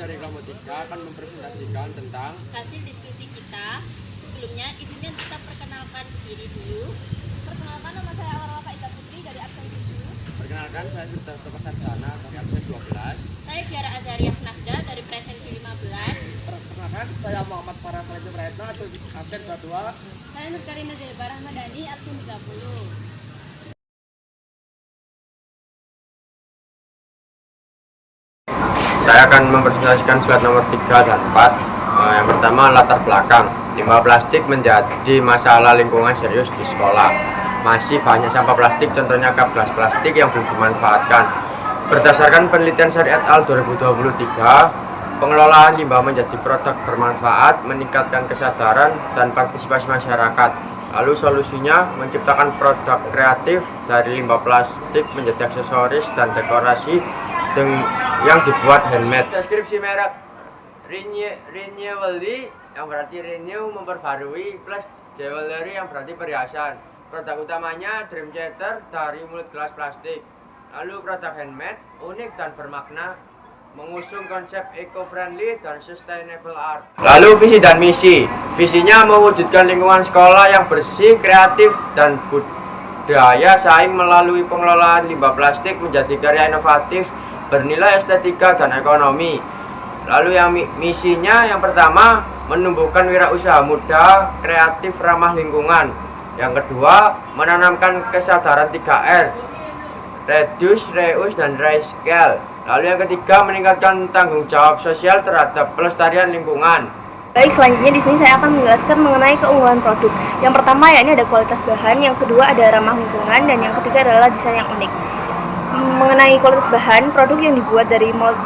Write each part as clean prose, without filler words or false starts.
dari kelompok 3 akan mempresentasikan tentang hasil diskusi kita. Sebelumnya, izinkan kita perkenalkan diri dulu. Perkenalkan, nama saya Aurora Faida Putri dari absen 7. Perkenalkan, saya Firdaus Sardana dari absen 12. Saya Tiara Azariah Nafda dari presensi 15. Perkenalkan, saya Muhammad Farah Faraja Praetno absen 22. Saya Nurkarina Zelba Rahmadani absen 30. Saya akan mempresentasikan slide nomor 3 dan 4. Yang pertama, latar belakang. Limbah plastik menjadi masalah lingkungan serius di sekolah. Masih banyak sampah plastik, contohnya cup gelas plastik yang belum dimanfaatkan. Berdasarkan penelitian Syari et al. 2023, pengelolaan limbah menjadi produk bermanfaat, meningkatkan kesadaran dan partisipasi masyarakat. Lalu solusinya, menciptakan produk kreatif dari limbah plastik menjadi aksesoris dan dekorasi yang dibuat handmade. Deskripsi merek Renewally yang berarti renew, memperbarui, plus jewelry yang berarti perhiasan. Produk utamanya Dreamchatter dari mulut gelas plastik. Lalu produk handmade, unik dan bermakna, mengusung konsep eco-friendly dan sustainable art. Lalu visi dan misi. Visinya mewujudkan lingkungan sekolah yang bersih, kreatif, dan budaya saing melalui pengelolaan limbah plastik menjadi karya inovatif bernilai estetika dan ekonomi. Lalu yang misinya yang pertama, menumbuhkan wirausaha muda, kreatif, ramah lingkungan. Yang kedua, menanamkan kesadaran 3R, reduce, reuse, dan recycle. Lalu yang ketiga, meningkatkan tanggung jawab sosial terhadap pelestarian lingkungan. Baik, selanjutnya di sini saya akan menjelaskan mengenai keunggulan produk. Yang pertama yakni ada kualitas bahan, yang kedua ada ramah lingkungan, dan yang ketiga adalah desain yang unik. Mengenai kualitas bahan, produk yang dibuat dari mold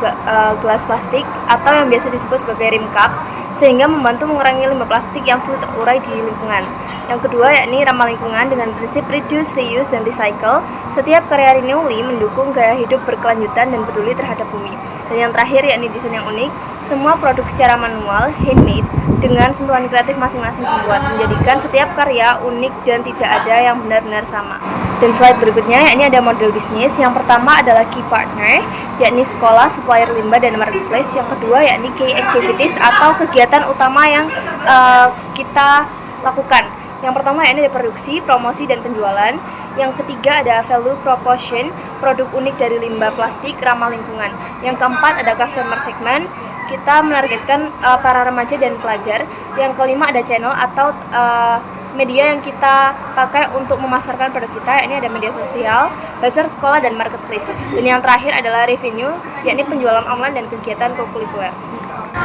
gelas plastik atau yang biasa disebut sebagai rim cup, sehingga membantu mengurangi limbah plastik yang sulit terurai di lingkungan. Yang kedua yakni ramah lingkungan dengan prinsip reduce, reuse, dan recycle. Setiap karya Renewally mendukung gaya hidup berkelanjutan dan peduli terhadap bumi. Dan yang terakhir yakni desain yang unik. Semua produk secara manual, handmade, dengan sentuhan kreatif masing-masing pembuat, menjadikan setiap karya unik dan tidak ada yang benar-benar sama. Dan slide berikutnya yakni ada model bisnis. Yang pertama adalah key partner, yakni sekolah, supplier limbah, dan marketplace. Yang kedua yakni key activities atau kegiatan utama yang kita lakukan. Yang pertama yakni ada produksi, promosi, dan penjualan. Yang ketiga ada value proposition, produk unik dari limbah plastik ramah lingkungan. Yang keempat ada customer segment, kita menargetkan para remaja dan pelajar. Yang kelima ada channel atau media yang kita pakai untuk memasarkan produk kita, yakni ada media sosial, bazar sekolah, dan marketplace. Dan yang terakhir adalah revenue, yakni penjualan online dan kegiatan kokurikuler.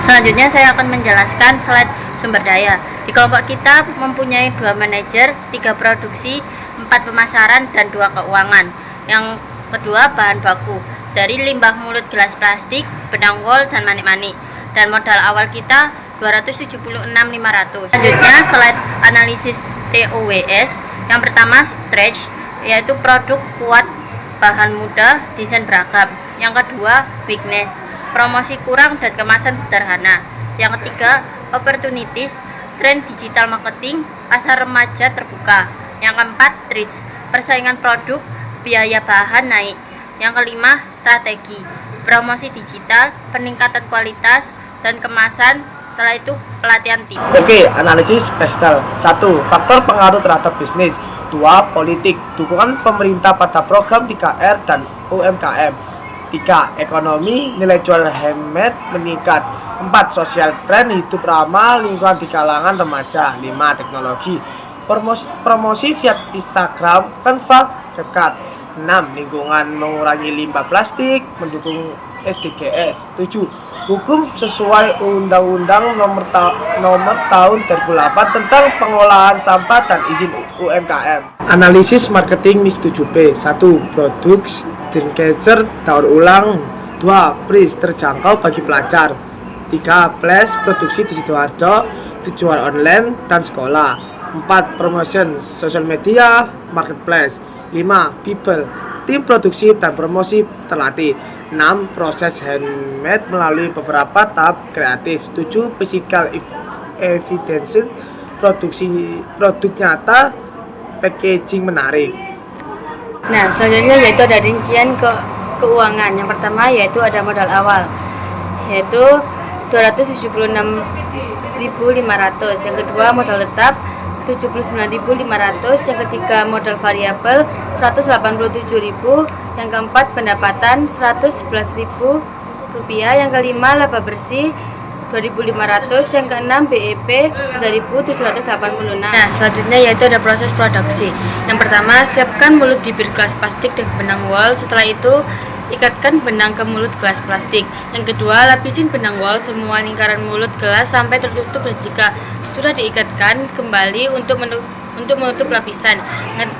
Selanjutnya saya akan menjelaskan slide sumber daya. Di kelompok kita mempunyai 2 manajer, 3 produksi, 4 pemasaran, dan 2 keuangan. Yang kedua bahan baku dari limbah mulut gelas plastik, benang wol, dan manik-manik. Dan modal awal kita 276.500. Selanjutnya slide analisis TOWS. Yang pertama stretch, yaitu produk kuat, bahan mudah, desain beragam. Yang kedua weakness, promosi kurang dan kemasan sederhana. Yang ketiga opportunities, tren digital marketing, pasar remaja terbuka. Yang keempat reach, persaingan produk, biaya bahan naik. Yang kelima strategi, promosi digital, peningkatan kualitas dan kemasan. Setelah itu pelatihan tim. Oke, analisis PESTEL. 1. Faktor pengaruh terhadap bisnis. 2. Politik, dukungan pemerintah pada program 3R dan UMKM. 3. Ekonomi, nilai jual handmade meningkat. 4. Sosial, tren hidup ramah lingkungan di kalangan remaja. 5. Teknologi, promosi via Instagram, Canva, CapCut. 6. Lingkungan, mengurangi limbah plastik, mendukung SDGs. 7. Hukum sesuai Undang-Undang nomor tahun 2008 tentang pengelolaan sampah dan izin UMKM. Analisis marketing mix 7P. 1. Produk Dreamcatcher daur ulang. 2. Price terjangkau bagi pelajar. 3. Flash produksi di Sidoarjo, dijual online dan sekolah. 4. Promotion sosial media, marketplace. 5. People, tim produksi dan promosi terlatih. 6. Proses handmade melalui beberapa tahap kreatif. 7. Physical evidence, produksi produk nyata, packaging menarik. Nah, selanjutnya yaitu ada rincian keuangan. Yang pertama yaitu ada modal awal. yaitu 276.500. Yang kedua modal tetap 79.500. Yang ketiga modal variabel 187.000. Yang keempat pendapatan 111.000 rupiah. Yang kelima laba bersih 2.500. Yang keenam BEP 3.786. Nah, selanjutnya yaitu ada proses produksi. Yang pertama, siapkan mulut bibir gelas plastik dan benang wol. Setelah itu ikatkan benang ke mulut gelas plastik. Yang kedua, lapisin benang wol semua lingkaran mulut gelas sampai tertutup, dan jika sudah diikatkan kembali untuk menutup lapisan.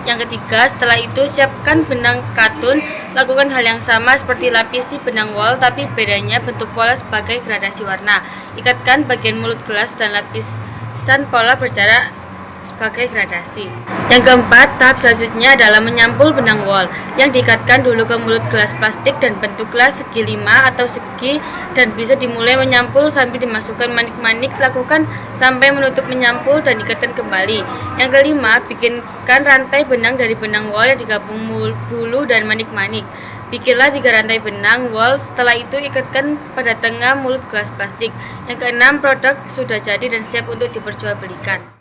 Yang ketiga, setelah itu siapkan benang katun. Lakukan hal yang sama seperti lapisi benang wol, tapi bedanya bentuk pola sebagai gradasi warna. Ikatkan bagian mulut gelas dan lapisan pola berjarak sebagai gradasi. Yang keempat, tahap selanjutnya adalah menyampul benang wol yang diikatkan dulu ke mulut gelas plastik dan bentuklah segi 5 atau segi, dan bisa dimulai menyampul sambil dimasukkan manik-manik. Lakukan sampai menutup menyampul dan ikatkan kembali. Yang kelima, bikinkan rantai benang dari benang wol yang digabung bulu dan manik-manik. Bikinlah 3 rantai benang wol, setelah itu ikatkan pada tengah mulut gelas plastik. Yang keenam, produk sudah jadi dan siap untuk diperjualbelikan.